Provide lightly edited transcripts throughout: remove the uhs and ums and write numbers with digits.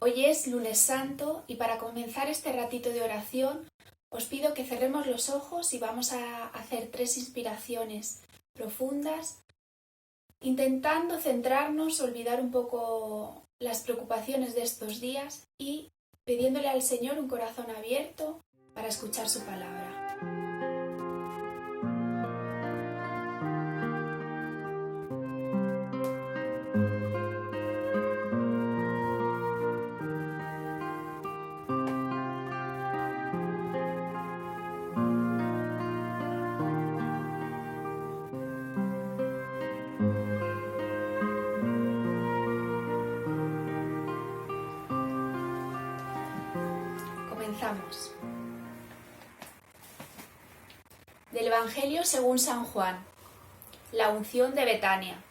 Hoy es lunes santo y para comenzar este ratito de oración os pido que cerremos los ojos y vamos a hacer 3 inspiraciones profundas, intentando centrarnos, olvidar un poco las preocupaciones de estos días y pidiéndole al Señor un corazón abierto para escuchar su palabra. Comenzamos. Del Evangelio según San Juan. La unción de Betania.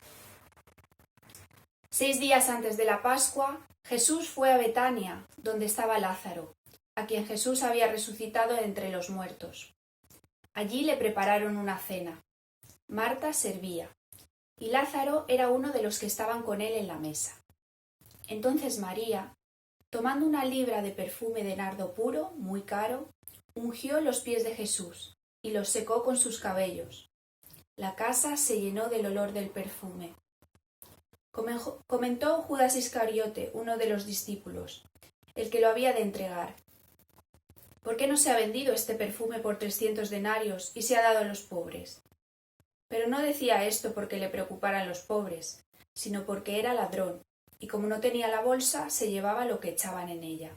6 días antes de la Pascua, Jesús fue a Betania, donde estaba Lázaro, a quien Jesús había resucitado entre los muertos. Allí le prepararon una cena. Marta servía, y Lázaro era uno de los que estaban con él en la mesa. Entonces María, tomando una libra de perfume de nardo puro, muy caro, ungió los pies de Jesús y los secó con sus cabellos. La casa se llenó del olor del perfume. Comentó Judas Iscariote, uno de los discípulos, el que lo había de entregar: ¿por qué no se ha vendido este perfume por 300 denarios y se ha dado a los pobres? Pero no decía esto porque le preocuparan los pobres, sino porque era ladrón, y como no tenía la bolsa, se llevaba lo que echaban en ella.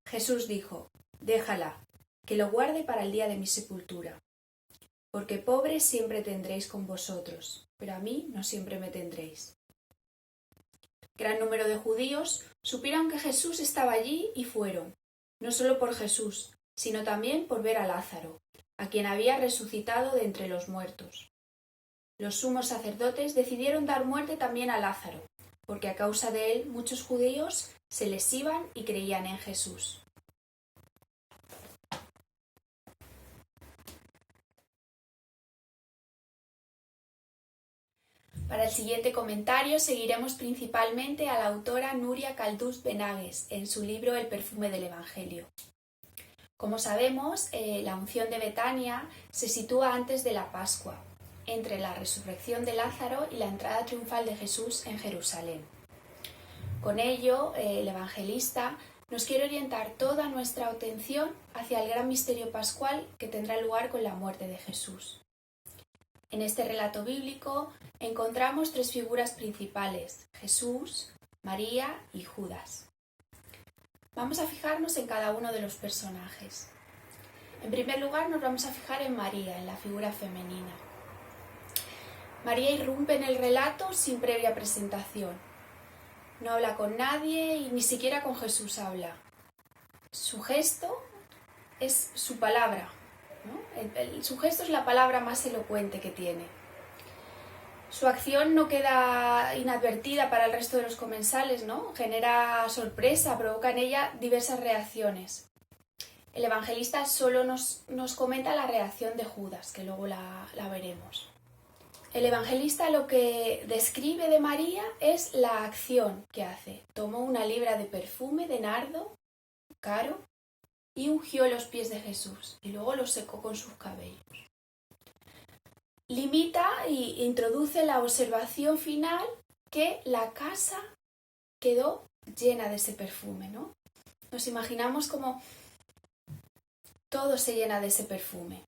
Jesús dijo: déjala, que lo guarde para el día de mi sepultura. Porque pobres siempre tendréis con vosotros, pero a mí no siempre me tendréis. Gran número de judíos supieron que Jesús estaba allí y fueron, no solo por Jesús, sino también por ver a Lázaro, a quien había resucitado de entre los muertos. Los sumos sacerdotes decidieron dar muerte también a Lázaro, porque a causa de él muchos judíos se les iban y creían en Jesús. Para el siguiente comentario seguiremos principalmente a la autora Núria Caldús Benagues en su libro El perfume del Evangelio. Como sabemos, la unción de Betania se sitúa antes de la Pascua, entre la resurrección de Lázaro y la entrada triunfal de Jesús en Jerusalén. Con ello, el evangelista nos quiere orientar toda nuestra atención hacia el gran misterio pascual que tendrá lugar con la muerte de Jesús. En este relato bíblico encontramos 3 figuras principales: Jesús, María y Judas. Vamos a fijarnos en cada uno de los personajes. En primer lugar, nos vamos a fijar en María, en la figura femenina. María irrumpe en el relato sin previa presentación. No habla con nadie y ni siquiera con Jesús habla. Su gesto es su palabra, ¿no? Su gesto es la palabra más elocuente que tiene. Su acción no queda inadvertida para el resto de los comensales, ¿no? Genera sorpresa, provoca en ella diversas reacciones. El evangelista solo nos comenta la reacción de Judas, que luego la veremos. El evangelista lo que describe de María es la acción que hace. Tomó una libra de perfume de nardo caro y ungió los pies de Jesús y luego los secó con sus cabellos. Limita e introduce la observación final que la casa quedó llena de ese perfume, ¿no? Nos imaginamos como todo se llena de ese perfume.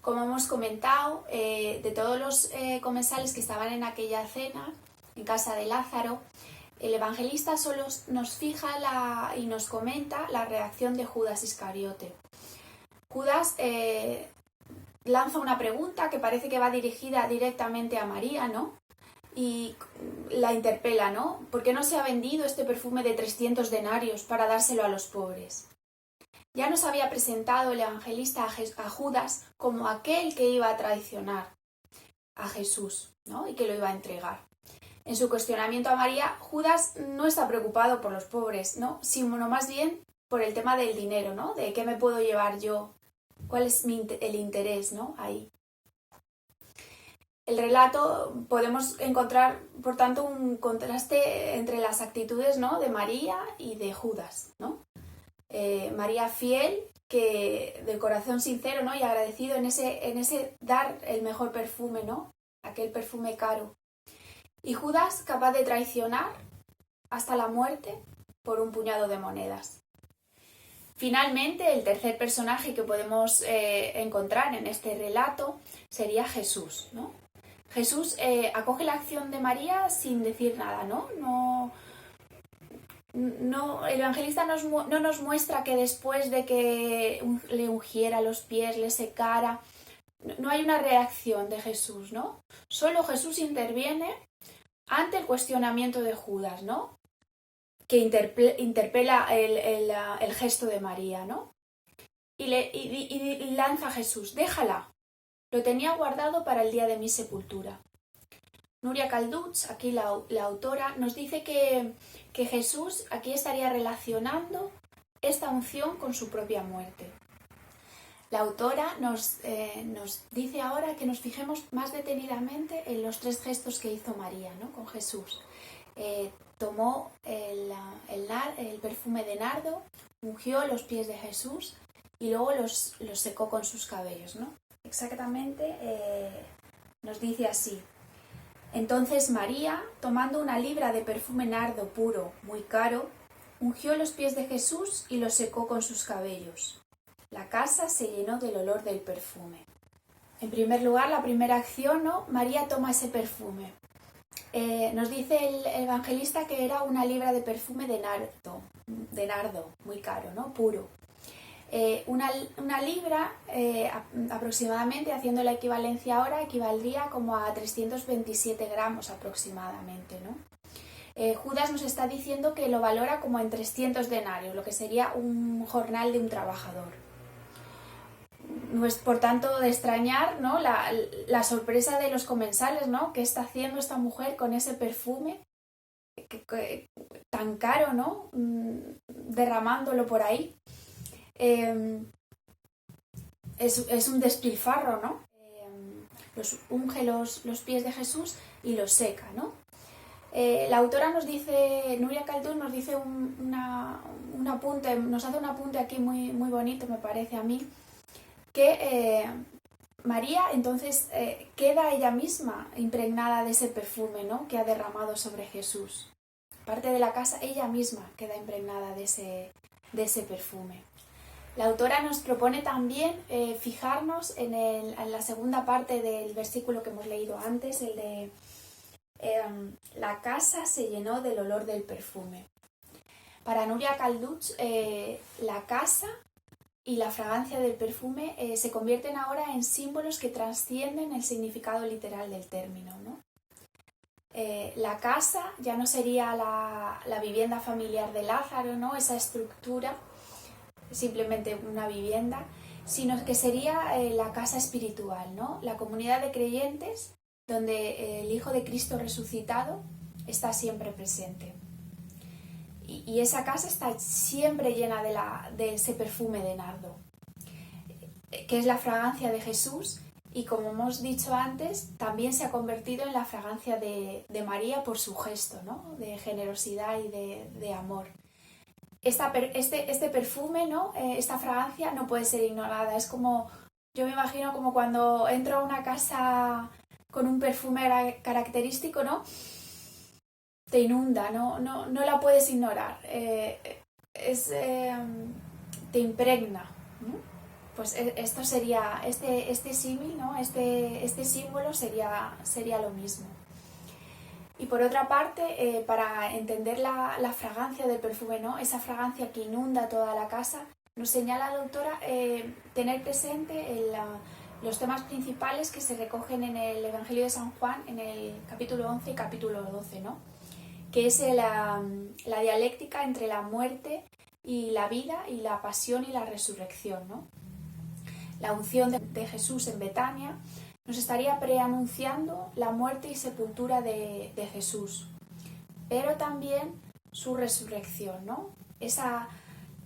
Como hemos comentado, de todos los comensales que estaban en aquella cena, en casa de Lázaro, el evangelista solo nos fija y nos comenta la reacción de Judas Iscariote. Judas lanza una pregunta que parece que va dirigida directamente a María, ¿no? Y la interpela, ¿no? ¿Por qué no se ha vendido este perfume de 300 denarios para dárselo a los pobres? Ya nos había presentado el evangelista a Judas como aquel que iba a traicionar a Jesús, ¿no? Y que lo iba a entregar. En su cuestionamiento a María, Judas no está preocupado por los pobres, ¿no? Sino más bien por el tema del dinero, ¿no? De qué me puedo llevar yo, cuál es el interés, ¿no? Ahí. el relato podemos encontrar, por tanto, un contraste entre las actitudes, ¿no?, de María y de Judas, ¿no? María fiel, que del corazón sincero, ¿no?, y agradecido en ese dar el mejor perfume, ¿no?, aquel perfume caro. Y Judas capaz de traicionar hasta la muerte por un puñado de monedas. Finalmente, el tercer personaje que podemos encontrar en este relato sería Jesús, ¿no? Jesús acoge la acción de María sin decir nada, ¿no? El evangelista no nos muestra que después de que le ungiera los pies, le secara, no hay una reacción de Jesús, ¿no? Solo Jesús interviene ante el cuestionamiento de Judas, ¿no?, que interpela el gesto de María, ¿no? Y lanza a Jesús: déjala, lo tenía guardado para el día de mi sepultura. Núria Caldús, aquí la autora, nos dice que Jesús aquí estaría relacionando esta unción con su propia muerte. La autora nos dice ahora que nos fijemos más detenidamente en los tres gestos que hizo María, ¿no?, con Jesús. Tomó el perfume de nardo, ungió los pies de Jesús y luego los secó con sus cabellos, ¿no? Exactamente nos dice así: entonces María, tomando una libra de perfume nardo puro, muy caro, ungió los pies de Jesús y los secó con sus cabellos. La casa se llenó del olor del perfume. En primer lugar, la primera acción, ¿no?, María toma ese perfume. Nos dice el evangelista que era una libra de perfume de nardo, muy caro, ¿no?, puro. Una libra, aproximadamente, haciendo la equivalencia ahora, equivaldría como a 327 gramos aproximadamente, ¿no? Judas nos está diciendo que lo valora como en 300 denarios, lo que sería un jornal de un trabajador. No es, por tanto, de extrañar, ¿no?, la sorpresa de los comensales, ¿no?, ¿qué está haciendo esta mujer con ese perfume tan caro, ¿no?, derramándolo por ahí? Es un despilfarro, ¿no? Unge los pies de Jesús y los seca, ¿no? La autora nos dice, Núria Caldús nos dice un apunte, nos hace un apunte aquí muy, muy bonito, me parece a mí, que María entonces queda ella misma impregnada de ese perfume, ¿no?, que ha derramado sobre Jesús. Parte de la casa, ella misma queda impregnada de ese perfume. La autora nos propone también fijarnos en la segunda parte del versículo que hemos leído antes, el de la casa se llenó del olor del perfume. Para Núria Caldús, la casa y la fragancia del perfume se convierten ahora en símbolos que trascienden el significado literal del término, ¿no? La casa ya no sería la vivienda familiar de Lázaro, ¿no?, esa estructura, simplemente una vivienda, sino que sería la casa espiritual, ¿no?, la comunidad de creyentes donde el Hijo de Cristo resucitado está siempre presente. Y esa casa está siempre llena de ese perfume de nardo, que es la fragancia de Jesús, y como hemos dicho antes, también se ha convertido en la fragancia de María por su gesto, ¿no?, de generosidad y de amor. Este perfume, ¿no?, esta fragancia no puede ser ignorada. Es como, yo me imagino como cuando entro a una casa con un perfume característico, ¿no?, te inunda, no la puedes ignorar, te impregna, ¿no? Pues esto sería, este símil, ¿no?, este símbolo sería lo mismo. Y por otra parte, para entender la fragancia del perfume, ¿no?, esa fragancia que inunda toda la casa, nos señala la autora tener presente los temas principales que se recogen en el Evangelio de San Juan, en el capítulo 11 y capítulo 12, ¿no?, que es la dialéctica entre la muerte y la vida, y la pasión y la resurrección, ¿no? La unción de Jesús en Betania nos estaría preanunciando la muerte y sepultura de Jesús, pero también su resurrección, ¿no? Esa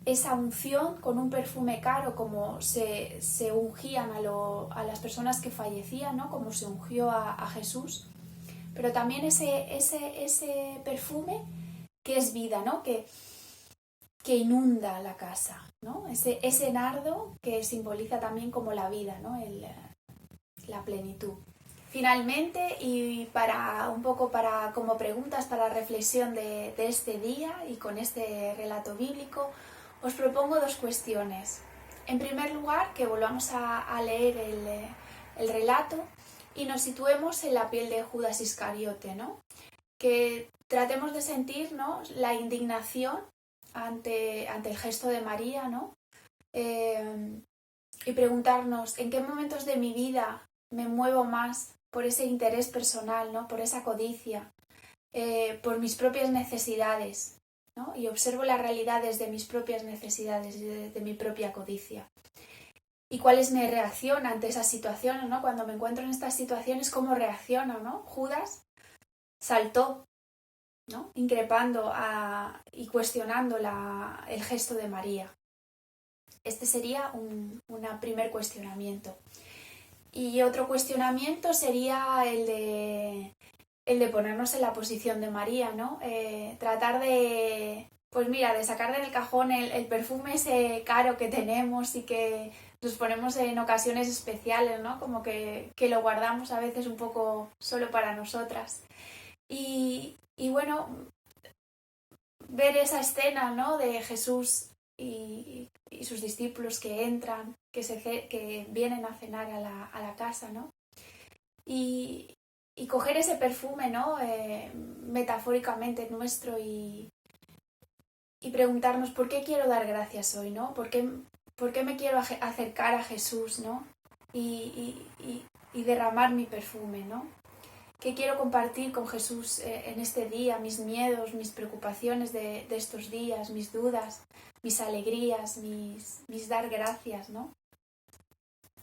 esa unción con un perfume caro, como se ungían a las personas que fallecían, ¿no? Como se ungió a Jesús, pero también ese perfume que es vida, ¿no? Que inunda la casa, ¿no? Ese nardo que simboliza también como la vida, ¿no? La plenitud. Finalmente, y como preguntas para reflexión de este día y con este relato bíblico, os propongo dos cuestiones. En primer lugar, que volvamos a leer el relato y nos situemos en la piel de Judas Iscariote, ¿no? Que tratemos de sentir, ¿no?, la indignación ante el gesto de María, ¿no? Y preguntarnos en qué momentos de mi vida me muevo más por ese interés personal, ¿no? Por esa codicia, por mis propias necesidades, ¿no? Y observo la realidad desde mis propias necesidades, desde mi propia codicia. ¿Y cuál es mi reacción ante esas situaciones, ¿no? Cuando me encuentro en estas situaciones, ¿cómo reacciono, ¿no? Judas saltó, ¿no?, increpando y cuestionando el gesto de María. Este sería un primer cuestionamiento. Y otro cuestionamiento sería el de ponernos en la posición de María, ¿no? Tratar de sacar del cajón el perfume ese caro que tenemos y que nos ponemos en ocasiones especiales, ¿no? Como que lo guardamos a veces un poco solo para nosotras. Y bueno, ver esa escena, ¿no?, de Jesús y sus discípulos que entran, que vienen a cenar a la casa, ¿no? Y coger ese perfume, ¿no?, metafóricamente nuestro y preguntarnos por qué quiero dar gracias hoy, ¿no? ¿Por qué me quiero acercar a Jesús, ¿no? Y derramar mi perfume, ¿no? ¿Qué quiero compartir con Jesús en este día? Mis miedos, mis preocupaciones de estos días, mis dudas, mis alegrías, mis dar gracias, ¿no?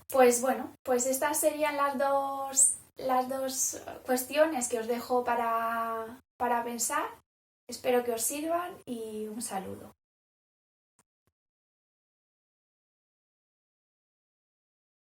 Pues bueno, pues estas serían las dos cuestiones que os dejo para pensar. Espero que os sirvan y un saludo.